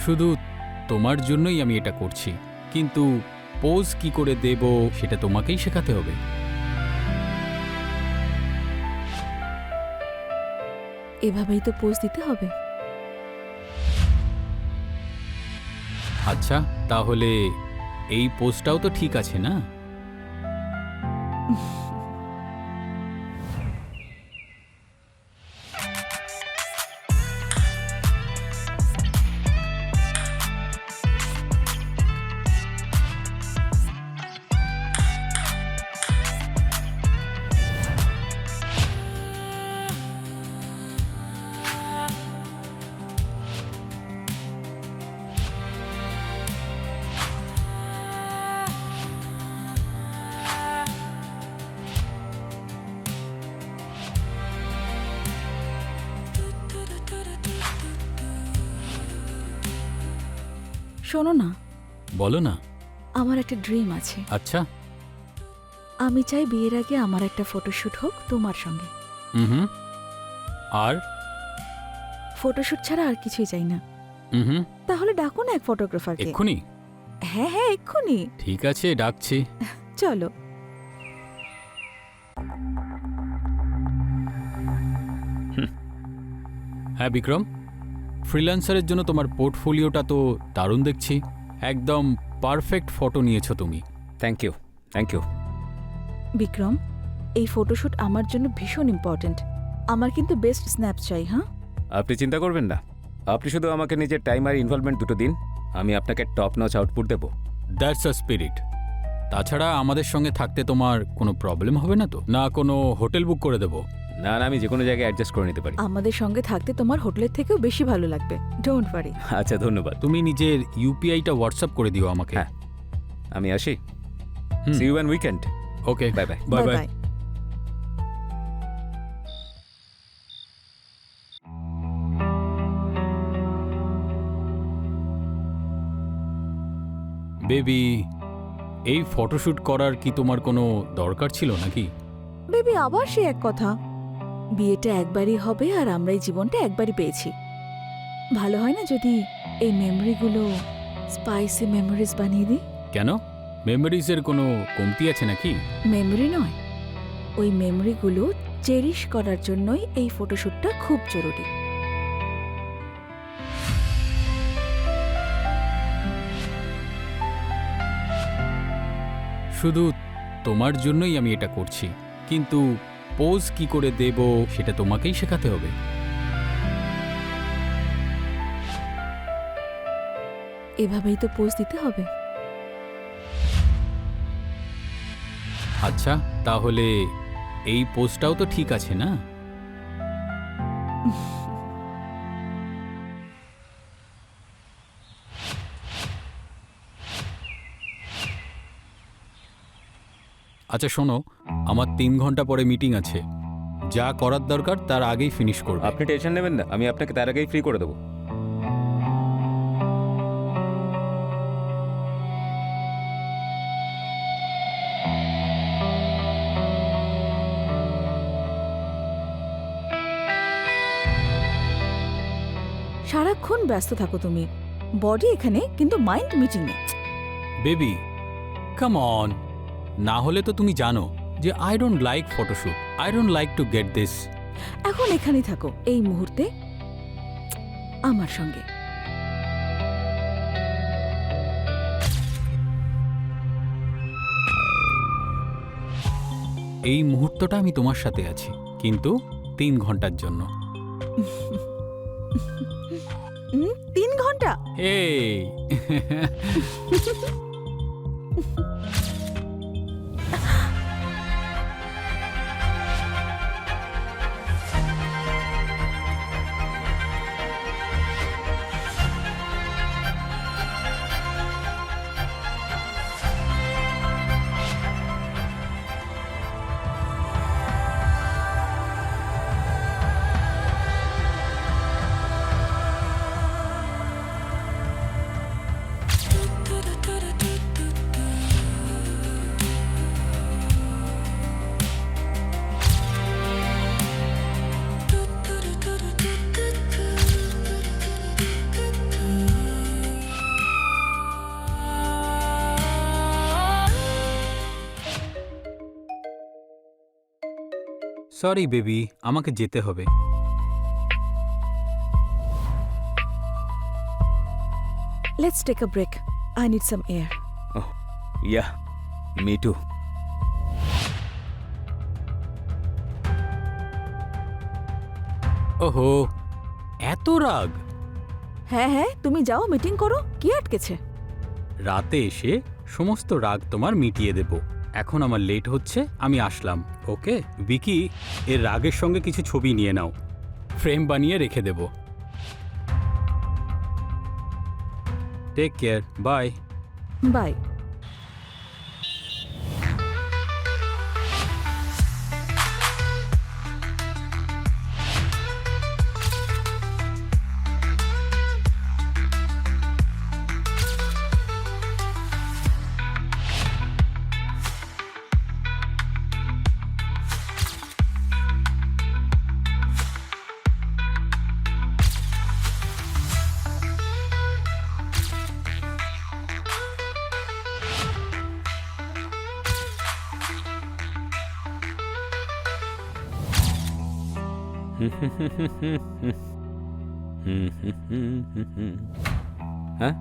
শুধু তোমার জন্যই আমি এটা করছি, কিন্তু পোজ কি করে দেব সেটা তোমাকেই শেখাতে হবে। এভাবেই তো পোজ দিতে হবে। আচ্ছা, তাহলে এই পোজটাও তো ঠিক আছে না? শোনো না, বলো না। আমার একটা ড্রিম আছে। আচ্ছা। আমি চাই বিয়ের আগে আমার একটা ফটোশুট হোক তোমার সঙ্গে। হুম। আর? ফটোশুট ছাড়া আর কিছুই চাই না। হুম। তাহলে ডাকো না এক ফটোগ্রাফারকে। এক্ষুনি? হ্যাঁ হ্যাঁ, এক্ষুনি। ঠিক আছে, ডাকছি। চলো। হ্যাঁ বিক্রম, ফ্রিল্যান্সারের জন্য তোমার পোর্টফোলিওটা তো দারুণ দেখছি। একদম পারফেক্ট ফটো নিয়েছো তুমি। Thank you, thank you. Vikram, এই ফটোশুট আমার জন্য ভীষণ ইম্পর্ট্যান্ট। আমার কিন্তু বেস্ট স্ন্যাপ চাই। হ্যাঁ, আপনি চিন্তা করবেন না, আপনি শুধু আমাকে নিজের টাইম আর ইনভলভমেন্ট দুটো দিন, আমি আপনাকে টপ নচ আউটপুট দেবো। That's a spirit. তাছাড়া আমাদের সঙ্গে থাকতে তোমার কোনো প্রবলেম হবে না তো? না কোনো হোটেল বুক করে দেবো? না না, আমি যে কোনো জায়গায় অ্যাডজাস্ট করে নিতে পারি। আমাদের সঙ্গে থাকতে তোমার হোটেলের থেকেও বেশি ভালো লাগবে। Don't worry. আচ্ছা, ধন্যবাদ। তুমি নিজের ইউপিআইটা হোয়াটসঅ্যাপ করে দিও আমাকে। হ্যাঁ, আমি আসি। Hmm. See you on weekend. Okay, bye bye. Bye bye. Baby, এই ফটোশুট করার কি তোমার কোনো দরকার ছিল নাকি? বেবি, আবার সে এক কথা। বিয়েটা একবারই হবে আর আমরা এই জীবনটা একবারই পেয়েছি। ভালো হয় না যদি এই মেমোরিগুলো স্পাইসি মেমোরিজ বানিয়ে দিই? কেন? মেমোরিজের কোনো কমতি আছে নাকি? মেমোরি নয়, ওই মেমোরিগুলো চেরিশ করার জন্যই এই ফটোশুটটা খুব জরুরি। শুধু তোমার জন্যই আমি এটা করছি, কিন্তু পোজ কি করে দেব সেটা তোমাকেই শেখাতে হবে। এভাবেই তো পোজ দিতে হবে। আচ্ছা, তাহলে এই পোজটাও তো ঠিক আছে না? আচ্ছা শোনো, আমার 3 ঘন্টা পরে মিটিং আছে। যা করার দরকার তার আগেই ফিনিশ করবে। আপনি টেনশন নেবেন না, আমি আপনাকে তার আগেই ফ্রি করে দেবো। সারাক্ষণ ব্যস্ত থাকো তুমি। বডি এখানে, কিন্তু মাইন্ড মিটিংয়ে। Baby, come on. না হলে তো তুমি জানো যে I don't like photoshoot, I don't like to get this. এখন এখানেই থাকো, এই মুহূর্তে আমার সঙ্গে। এই মুহূর্তটা আমি তোমার সাথে আছি, কিন্তু 3 ঘন্টার জন্য। 3 ঘন্টা? এই সরি বেবি, আমাকে যেতে হবে। Let's take a break, I need some air. Oh yeah, me too. ওহো, এত রাগ! হ্যাঁ হ্যাঁ, তুমি যাও, মিটিং করো, কি আটকেছে? রাতে এসে সমস্ত রাগ তোমার মিটিয়ে দেব। এখন আমার লেট হচ্ছে, আমি আসলাম। ওকে ভিকি, এর রাগের সঙ্গে কিছু ছবি নিয়ে নাও, ফ্রেম বানিয়ে রেখে দেব। Take care, bye. বাই। হ্যাঁ,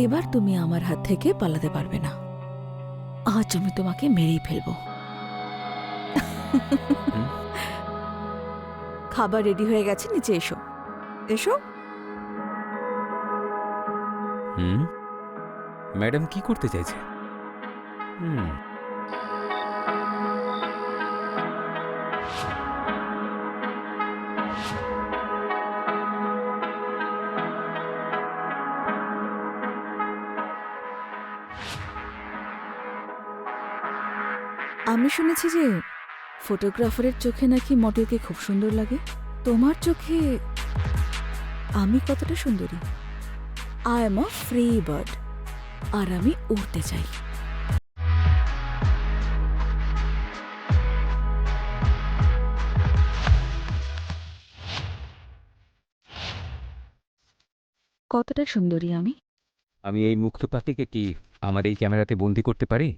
এবার তুমি আমার হাত থেকে পালাতে পারবে না। আজ আমি তোমাকে মেরেই ফেলবো। খাবার রেডি হয়ে গেছে, নিচে এসো। এসো। ম্যাডাম কি করতে চাইছে? আমি শুনেছি যে ফটোগ্রাফারের চোখে নাকি মডেলকে খুব সুন্দর লাগে। তোমার চোখে আমি কতটা সুন্দরী? I am a free bird, আর আমি উড়তে চাই। কতটা সুন্দরী আমি? আমি এই মুক্ত পাখিকে কি আমার এই ক্যামেরাতে বন্দি করতে পারি?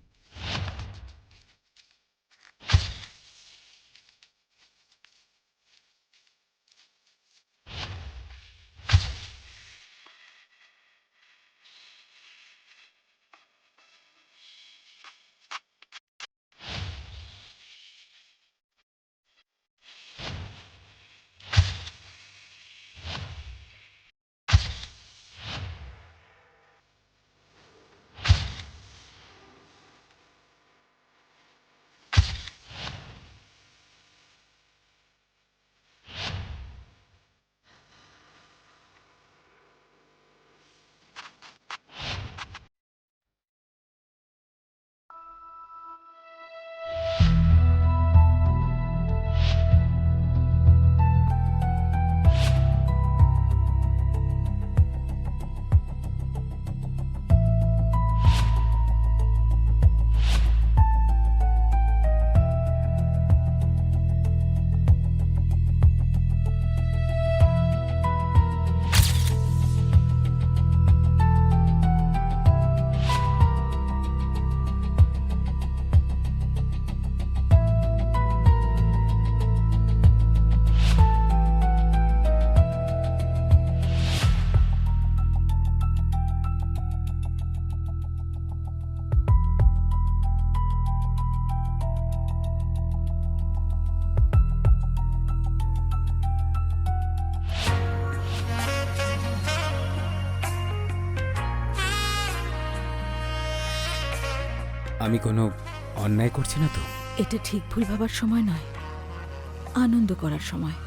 আমি কোনো অন্যায় করছি না তো? এটা ঠিক ভুল ভাবার সময় নয়, আনন্দ করার সময়।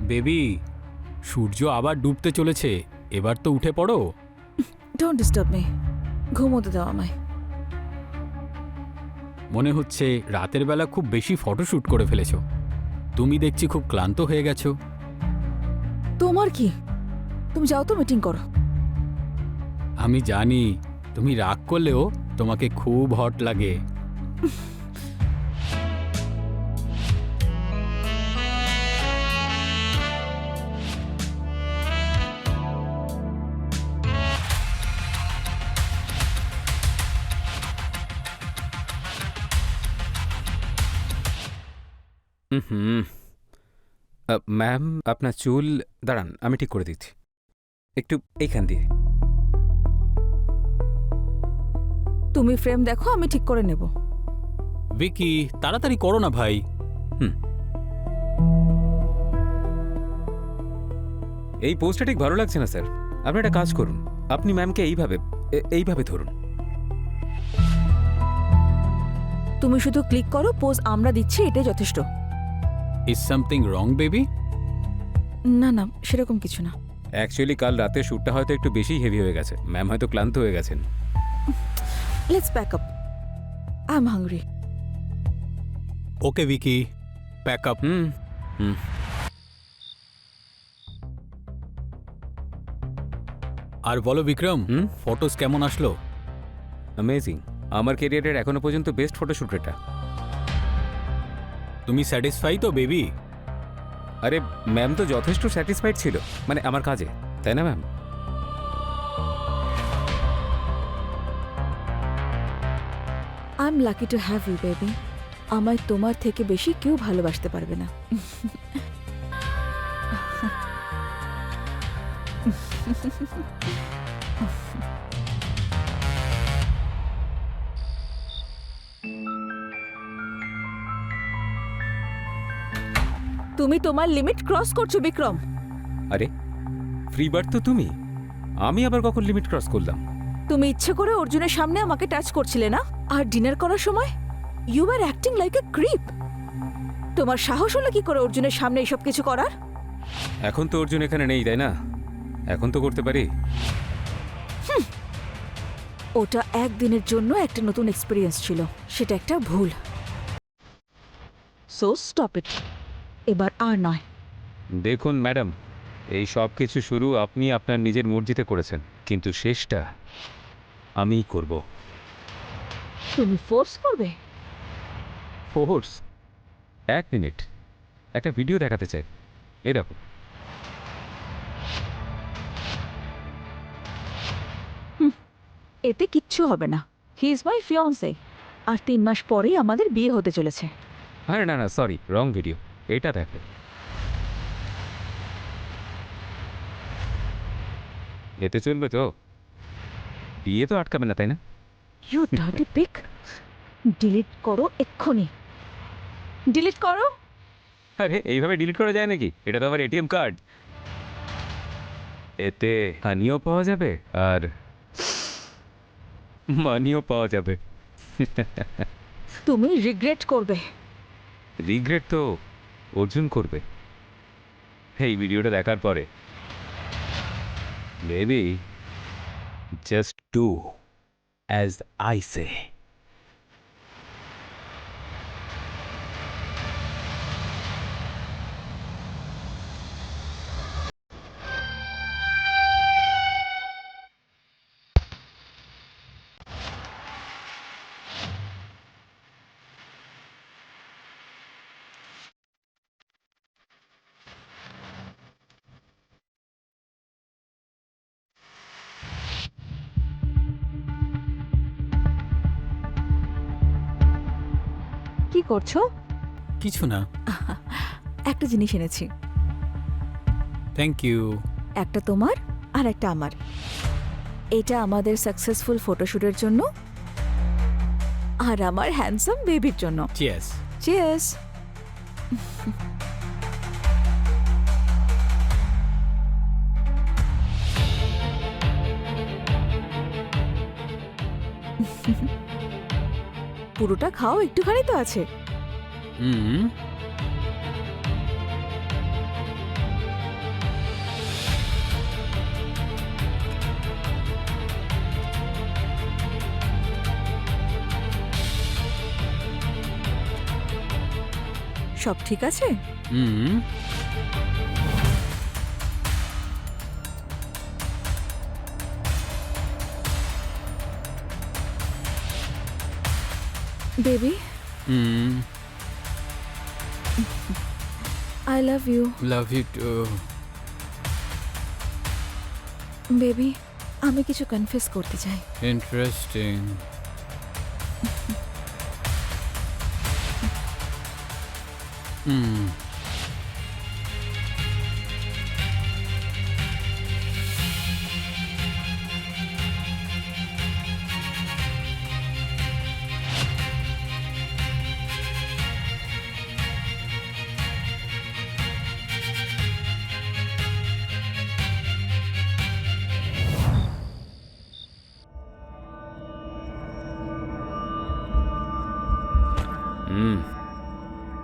বেবি, সূর্য আবার ডুবতে চলেছে, এবার তো উঠে পড়ো। ডোন্ট ডিস্টার্ব মি, ঘুমোতে দাও আমায়। মনে হচ্ছে রাতের বেলা খুব বেশি ফটোশ্যুট করে ফেলেছো। তুমি দেখছি খুব ক্লান্ত হয়ে গেছো। তোমার কি? তুমি যাও তো, মিটিং করো। আমি জানি তুমি রাগ করলেও তোমাকে খুব হট লাগে। হুম। ম্যাম, আপনার চুল দাঁড়ান, আমি ঠিক করে দিচ্ছি। একটু এইখান দিয়ে। তুমি ফ্রেম দেখো, আমি ঠিক করে নেব। ভিকি, তাড়াতাড়ি করো না ভাই। এই পোস্টটা ঠিক ভালো লাগছে না স্যার। আপনি একটা কাজ করুন, আপনি ম্যামকে এইভাবে ধরুন। তুমি শুধু ক্লিক করো, পোজ আমরা দিচ্ছি, এটাই যথেষ্ট। Is something wrong baby? না না, সেরকম কিছু না। অ্যাকচুয়ালি কাল রাতে শ্যুটটা হয়তো একটু বেশি হেভি হয়ে গেছে, ম্যাম হয়তো ক্লান্ত হয়ে গেছেন। Let's pack up, I am hungry. Okay Vicky, pack up. Hmm. আর বলো বিক্রম, হুম? ফটোস কেমন আসলো? অ্যামেজিং। আমার ক্যারিয়ারের এখনো পর্যন্ত বেস্ট ফটোশ্যুট এটা। তুমি স্যাটিসফাই তো বেবি? আরে ম্যাম তো যথেষ্ট স্যাটিসফাইড ছিল, মানে আমার কাজে, তাই না ma'am? I am lucky to have you baby. আমায় তোমার থেকে বেশি কেউ ভালোবাসতে পারবে না। তুমি তোমার লিমিট ক্রস করছো বিক্রম। আরে ফ্রি বার্ড তো তুমি, আমি আবার কখন লিমিট ক্রস করলাম? তুমি ইচ্ছে করে অর্জুনের সামনে আমাকে টাচ করছিলে না? আর ডিনার করার সময় you are acting like a creep. তোমার সাহস হলো কি করে অর্জুনের সামনে এসব কিছু করার? এখন তো অর্জুন এখানে নেই, তাই না? এখন তো করতে পারি। ওটা একদিনের জন্য একটা নতুন এক্সপেরিয়েন্স ছিল, সেটা একটা ভুল। সো স্টপ ইট, এবার আর নয়। দেখুন ম্যাডাম, এই সব কিছু শুরু আপনি আপনার নিজের মর্জিতে করেছেন, কিন্তু শেষটা আমিই করব। তুমি ফোর্স করবে? ফোর্স? 1 মিনিট, একটা ভিডিও দেখাতে চাই, এই দেখো। এতে কিচ্ছু হবে না। হি ইজ মাই ফিয়ান্সে, আর 3 মাস পরেই আমাদের বিয়ে হতে চলেছে। আরে না না, সরি, রং ভিডিও, এটা দেখো। এতে চলবে তো? বিয়ে তো আটকাবে না, তাই না? ইউ ডার্টি পিক, ডিলিট করো এক্ষুনি, ডিলিট করো। আরে এইভাবে ডিলিট করা যায় নাকি? এটা তো আমার এটিএম কার্ড। এতে হানিও পাওয়া যাবে আর মানিও পাওয়া যাবে। তুমি রিগ্রেট করবে। রিগ্রেট তো অর্জুন করবে এই ভিডিওটা দেখার পরে। Baby, just do as I say. কি করছো? কিছু না। একটা জিনিস এনেছি, থ্যাংক ইউ। একটা তোমার আর একটা আমার। এটা আমাদের সাকসেসফুল ফটোশুটের জন্য, আর আমার হ্যান্ডসাম বেবির জন্য। চিয়ার্স। চিয়ার্স। পুরোটা খাও, একটুখানি তো আছে। হুম। সব ঠিক আছে? হুম। Baby, hmm. I love you. Love you too. Baby, আমি কিছু কনফেস করতে চাই। ইন্টারেস্টিং। হুম।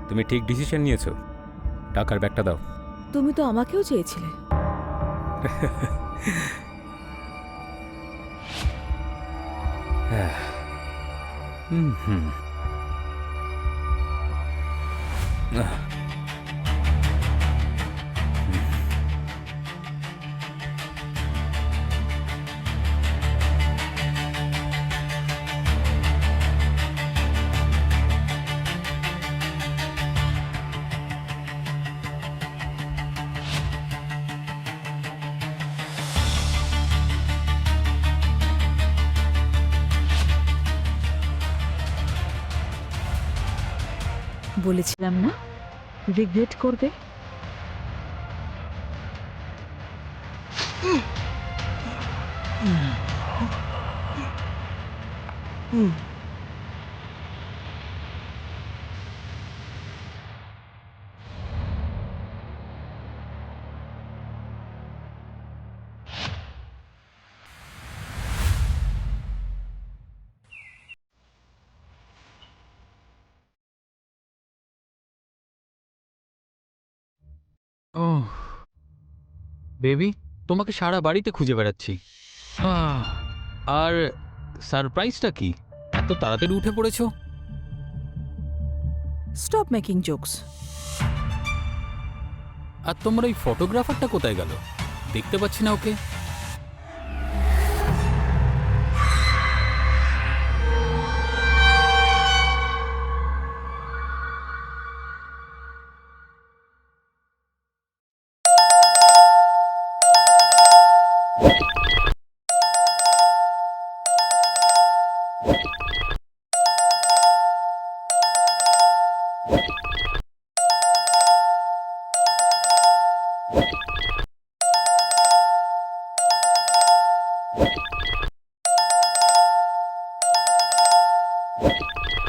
তুমি ঠিক ডিসিশন নিয়েছো। টাকার ব্যাগটা দাও। তুমি তো আমাকেও চেয়েছিলে। হুম হুম। বলেছিলাম না রিগ্রেট করবে। ওহ বেবি, তোমাকে সারা বাড়িতে খুঁজে বেড়াচ্ছি। আর সারপ্রাইজটা কি? এত তাড়াতাড়ি উঠে পড়েছো? Stop making jokes. আর তোমার ওই ফটোগ্রাফারটা কোথায় গেল? দেখতে পাচ্ছি না ওকে।